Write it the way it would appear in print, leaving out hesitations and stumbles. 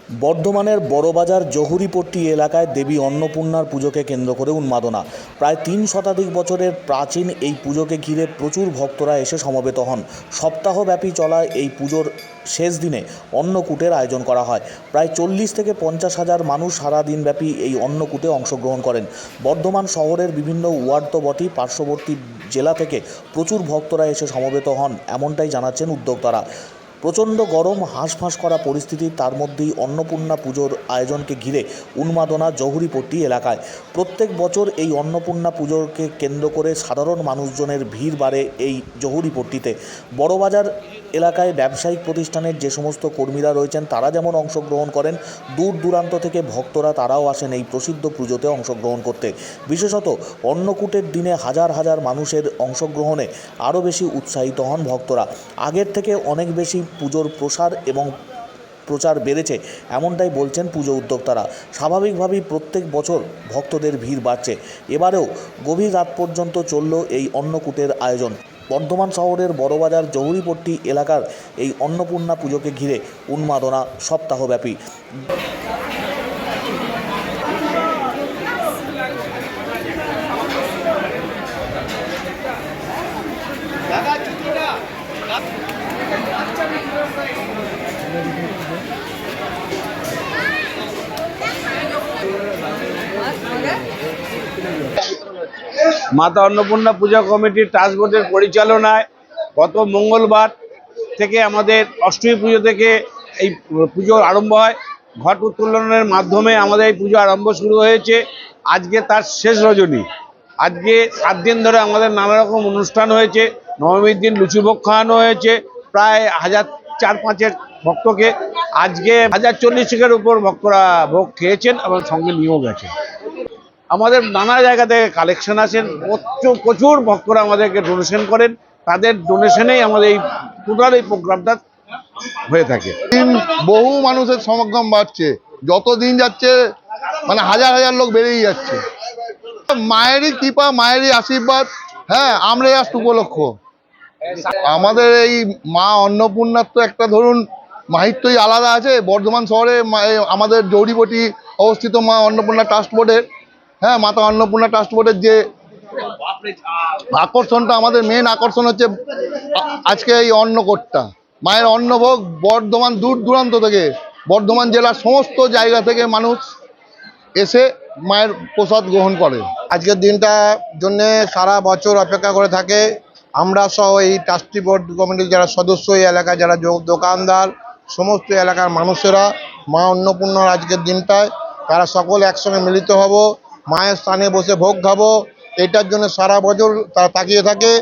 বর্ধমানের বড়বাজার জহুরিপট্টি এলাকায় দেবী অন্নপূর্ণার পুজোকে কেন্দ্র করে উন্মাদনা। প্রায় ৩ শতাধিক বছরের প্রাচীন এই পুজোকে ঘিরে প্রচুর ভক্তরা এসে সমবেত হন। সপ্তাহব্যাপী চলা এই পুজোর শেষ দিনে অন্নকূটের আয়োজন করা হয়। প্রায় ৪০ থেকে ৫০ হাজার মানুষ সারাদিনব্যাপী এই অন্নকূটে অংশগ্রহণ করেন। বর্ধমান শহরের বিভিন্ন ওয়ার্ড তো বটেই, পার্শ্ববর্তী জেলা থেকে প্রচুর ভক্তরা এসে সমবেত হন, এমনটাই জানাচ্ছেন উদ্যোক্তারা। প্রচণ্ড গরম, হাঁসফাঁস করা পরিস্থিতি, তার মধ্যেই অন্নপূর্ণা পুজোর আয়োজনকে ঘিরে উন্মাদনা জহুরিপট্টি এলাকায়। প্রত্যেক বছর এই অন্নপূর্ণা পুজোকে কেন্দ্র করে সাধারণ মানুষজনের ভিড় বাড়ে এই জহুরিপট্টিতে। বড়বাজার এলাকায় ব্যবসায়িক প্রতিষ্ঠানের যে সমস্ত কর্মীরা রয়েছেন তারা যেমন অংশগ্রহণ করেন, দূর দূরান্ত থেকে ভক্তরা তারাও আসেন এই প্রসিদ্ধ পুজোতে অংশগ্রহণ করতে। বিশেষত অন্নকূটের দিনে হাজার হাজার মানুষের অংশগ্রহণে আরও বেশি উৎসাহিত হন ভক্তরা। আগের থেকে অনেক বেশি পুজোর প্রচার বেড়েছে, এমনটাই বলছেন পুজো উদ্যোক্তারা। স্বাভাবিকভাবেই প্রত্যেক বছর ভক্তদের ভিড় বাড়ছে। এবারেও গভীর রাত পর্যন্ত চলল এই অন্নকূটের আয়োজন। বর্ধমান শহরের বড়বাজার জহুরিপট্টি এলাকার এই অন্নপূর্ণা পুজোকে ঘিরে উন্মাদনা সপ্তাহব্যাপী। মাতা অন্নপূর্ণা পূজা কমিটির ট্রাস্ট বোর্ডের পরিচালনায় গত মঙ্গলবার থেকে আমাদের অষ্টমী পুজো থেকে এই পুজো আরম্ভ হয়। ঘট উত্তোলনের মাধ্যমে আমাদের এই পুজো আরম্ভ শুরু হয়েছে। আজকে তার শেষ রজনী। আজকে 7 দিন ধরে আমাদের নানা রকম অনুষ্ঠান হয়েছে। নবমীর দিন লুচিভোগ খাওয়ানো হয়েছে প্রায় 1000-4-5 ভক্তকে। আজকে 1040-এর উপর ভক্তরা ভোগ খেয়েছেন এবং সঙ্গে নিয়েও গেছেন। আমাদের নানা জায়গা থেকে কালেকশন আসেন, প্রচুর ভক্তরা আমাদেরকে ডোনেশন করেন। তাদের ডোনেশনেই আমাদের এই টোটাল এই প্রোগ্রামটা হয়ে থাকে। বহু মানুষের সমাগম বাড়ছে, যত দিন যাচ্ছে মানে হাজার হাজার লোক বেড়েই যাচ্ছে। মায়েরই কৃপা, মায়েরই আশীর্বাদ। হ্যাঁ, আমরা জাস্ট উপলক্ষ। আমাদের এই মা অন্নপূর্ণার তো একটা ধরুন মাহিত্যই আলাদা আছে। বর্ধমান শহরে আমাদের জহুরিপট্টি অবস্থিত মা অন্নপূর্ণা ট্রাস্ট বোর্ডের, হ্যাঁ, মাতা অন্নপূর্ণা ট্রাস্ট বোর্ডের যে আকর্ষণটা, আমাদের মেন আকর্ষণ হচ্ছে আজকে এই অন্নকূটটা। মায়ের অন্নভোগ বর্ধমান দূর দূরান্ত থেকে, বর্ধমান জেলার সমস্ত জায়গা থেকে মানুষ এসে মায়ের প্রসাদ গ্রহণ করে। আজকের দিনটা জন্য সারা বছর অপেক্ষা করে থাকে। আমরা সহ এই ট্রাস্টি বোর্ড কমিটির যারা সদস্য, এই এলাকায় যারা দোকানদার, সমস্ত এলাকার মানুষেরা মা অন্নপূর্ণার আজকের দিনটায় তারা সকলে একসঙ্গে মিলিত হব, মায়ের স্থানে বসে ভোগ খাবো। এটার জন্য সারা বছর তারা তাকিয়ে থাকে।